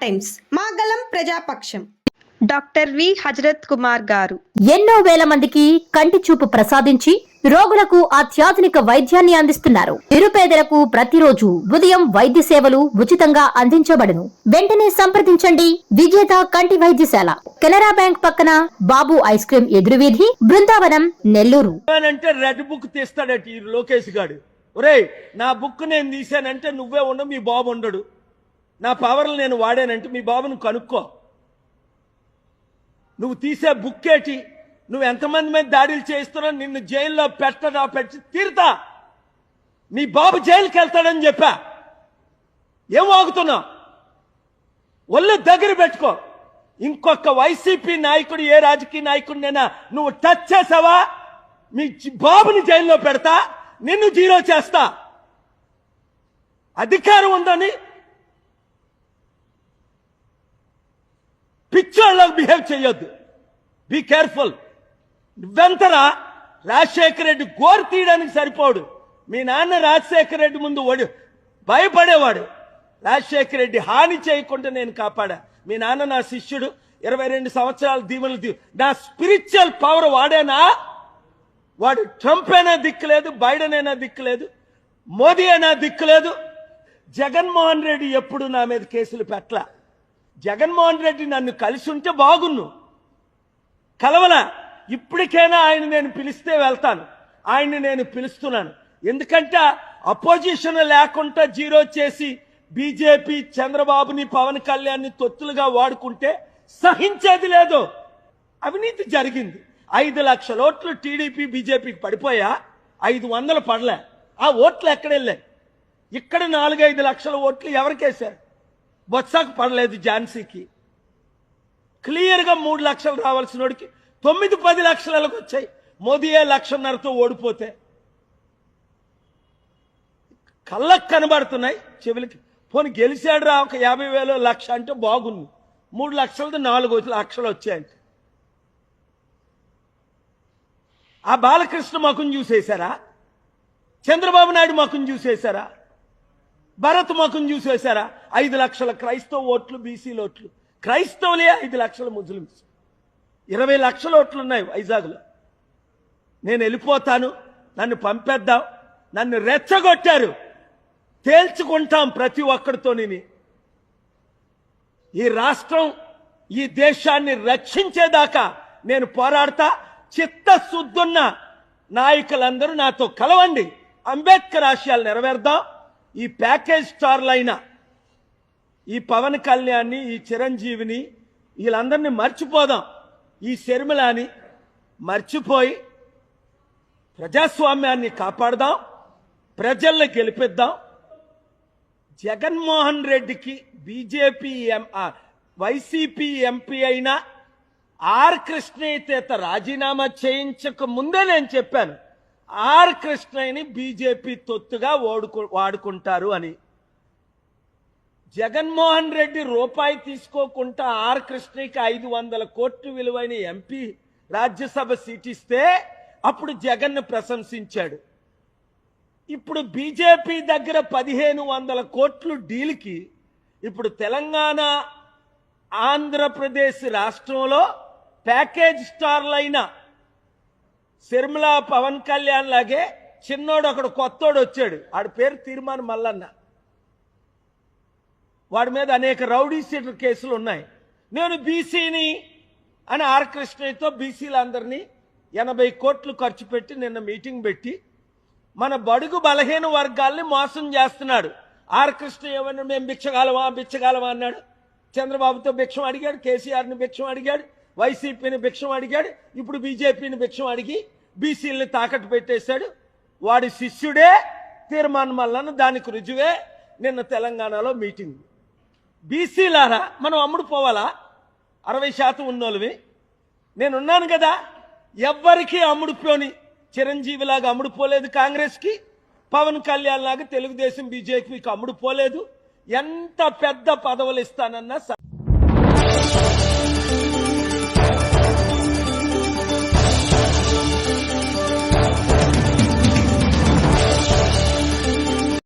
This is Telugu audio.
టైమ్స్ మాగలం ప్రజాపక్షం. డాక్టర్ వి హజరత్ కుమార్ గారు ఎన్నో వేల మందికి కంటి చూపు ప్రసాదించి రోగులకు అత్యాధునిక వైద్యాన్ని అందిస్తున్నారు. నిరుపేదలకు ప్రతిరోజు ఉదయం వైద్య సేవలు ఉచితంగా అందించబడును. వెంటనే సంప్రదించండి. విజేత కంటి వైద్యశాల, కెనరా బ్యాంక్ పక్కన, బాబు ఐస్ క్రీమ్ ఎదురువీధి, బృందావనం, నెల్లూరు. అంటే రెడ్ బుక్ తీస్తాడట ఈ లోకేష్ గాడు. ఒరేయ్, నా బుక్ నేను తీశానంటే నువ్వే ఉండవు, మీ బాబు ఉండడు. నా పవర్లు నేను వాడానంటే మీ బాబును కనుక్కో. నువ్వు తీసే బుక్ ఏంటి? నువ్వు ఎంతమంది మీద దాడులు చేస్తున్నావు? నిన్ను జైల్లో పెట్టి తీరుతా. నీ బాబు జైలుకి వెళ్తాడని చెప్పా. ఏం వాగుతున్నావు? ఒళ్ళు దగ్గర పెట్టుకో. ఇంకొక వైసీపీ నాయకుడు, ఏ రాజకీయ నాయకుడినైనా నువ్వు టచ్ చేసావా, మీ బాబుని జైల్లో పెడతా, నిన్ను జీరో చేస్తా. అధికారం ఉందని పిచ్చోళ్ళకి బిహేవ్ చేయొద్దు. Be careful. నువ్వెంతరా? రాజశేఖర రెడ్డి గోరు తీయడానికి సరిపోడు. మీ నాన్న రాజశేఖర రెడ్డి ముందు భయపడేవాడు. రాజశేఖర రెడ్డి హాని చేయకుండా నేను కాపాడా. మీ నాన్న నా శిష్యుడు, 22 సంవత్సరాల దీవెనలు. నా స్పిరిచువల్ పవర్ వాడేనా? వాడు ట్రంప్ అయినా దిక్కులేదు, బైడెన్ అయినా దిక్కులేదు, మోదీ అయినా దిక్కులేదు. జగన్మోహన్ రెడ్డి ఎప్పుడు నా మీద కేసులు పెట్టలా. జగన్మోహన్ రెడ్డి నన్ను కలిసి ఉంటే బాగున్ను, కలవలా. ఇప్పటికైనా ఆయన నేను పిలిస్తే వెళ్తాను. ఆయన్ని నేను పిలుస్తున్నాను. ఎందుకంటే అపోజిషన్ లేకుండా జీరో చేసి బీజేపీ చంద్రబాబుని, పవన్ కళ్యాణ్ని తొత్తులుగా వాడుకుంటే సహించేది లేదు. అవినీతి జరిగింది. 5 లక్షల ఓట్లు టీడీపీ బీజేపీకి పడిపోయా, 500 పడలే. ఆ ఓట్లు ఎక్కడెళ్ళాయి? ఇక్కడ 4-5 లక్షల ఓట్లు ఎవరికేశారు? బొత్సకు పడలేదు, ఝాన్సీకి. క్లియర్గా 3 లక్షలు రావాల్సిన వాడికి 9-10 లక్షలకు వచ్చాయి. మోదీయే 1,50,000తో ఓడిపోతే కళ్ళకు కనబడుతున్నాయి, చెవులకి. పోనీ గెలిచాడు రా, ఒక 50,000 లక్ష అంటే బాగుంది. 3 లక్షలతో 4 లక్షలు వచ్చాయంటే ఆ బాలకృష్ణ ముఖం చూసేశారా? చంద్రబాబు నాయుడు ముఖం చూసేశారా? భరత్ ముఖం చూసేశారా? 5 లక్షల క్రైస్తవ ఓట్లు, బీసీల ఓట్లు. క్రైస్తవులే 5 లక్షల ముస్లిమ్స్. 20 లక్షల ఓట్లు ఉన్నాయి వైజాగ్లో. నేను వెళ్ళిపోతాను, నన్ను పంపేద్దాం, నన్ను రెచ్చగొట్టారు, తేల్చుకుంటాం ప్రతి ఒక్కడితోని. ఈ రాష్ట్రం, ఈ దేశాన్ని రక్షించేదాకా నేను పోరాడతా. చిత్తశుద్ధున్న నాయకులందరూ నాతో కలవండి. అంబేద్కర్ ఆశయాలు నెరవేర్దాం. ఈ ప్యాకేజ్ స్టార్లైన ఈ పవన్ కళ్యాణ్ని, ఈ చిరంజీవిని, వీళ్ళందరినీ మర్చిపోదాం. ఈ శర్మిలాని మర్చిపోయి ప్రజాస్వామ్యాన్ని కాపాడదాం, ప్రజల్ని గెలిపిద్దాం. జగన్మోహన్ రెడ్డికి బీజేపీ వైసీపీ ఎంపీ అయిన ఆర్ కృష్ణయ్య రాజీనామా చేయించక ముందే నేను చెప్పాను, ఆర్ కృష్ణయ్యని బీజేపీ తొత్తుగా వాడుకుంటారు అని. జగన్మోహన్ రెడ్డి రూపాయి తీసుకోకుండా ఆర్ కృష్ణయ్యకి 500 కోట్లు విలువైన ఎంపీ రాజ్యసభ సీట్ ఇస్తే అప్పుడు జగన్ను ప్రశంసించాడు. ఇప్పుడు బీజేపీ దగ్గర 1,500 కోట్లు డీల్కి ఇప్పుడు తెలంగాణ, ఆంధ్రప్రదేశ్ రాష్ట్రంలో ప్యాకేజ్ స్టార్లైన శర్మిల, పవన్ కళ్యాణ్ లాగే చిన్నోడు ఒకడు కొత్తోడు వచ్చాడు. ఆడి పేరు తీర్మాన్ మల్లన్న. వాడి మీద అనేక రౌడీ షీటర్ కేసులు ఉన్నాయి. నేను బీసీని అని ఆర్ కృష్ణయ్యతో బీసీలందరినీ 80 కోట్లు ఖర్చు పెట్టి నిన్న మీటింగ్ పెట్టి మన బడుగు బలహీన వర్గాల్ని మోసం చేస్తున్నాడు. ఆర్ కృష్ణయ్య ఏమన్నా మేము బిచ్చగాలమా అన్నాడు. చంద్రబాబుతో భిక్షం అడిగాడు, కేసీఆర్ని భిక్షం అడిగాడు, వైసీపీని భిక్షం అడిగాడు, ఇప్పుడు బీజేపీని భిక్షం అడిగి బీసీలని తాకట్టు పెట్టేశాడు. వాడి శిష్యుడే తీర్మాన్ మల్లన్న. దానికి రుజువే నిన్న తెలంగాణలో మీటింగ్. బీసీలారా, మనం అమ్ముడు పోవాలా? 60% ఉన్నోళ్ళవి. నేనున్నాను కదా, ఎవ్వరికీ అమ్ముడుపోని. చిరంజీవిలాగా అమ్ముడుపోలేదు కాంగ్రెస్కి, పవన్ కళ్యాణ్ లాగా తెలుగుదేశం బీజేపీకి అమ్ముడుపోలేదు. ఎంత పెద్ద పదవులు ఇస్తానన్నా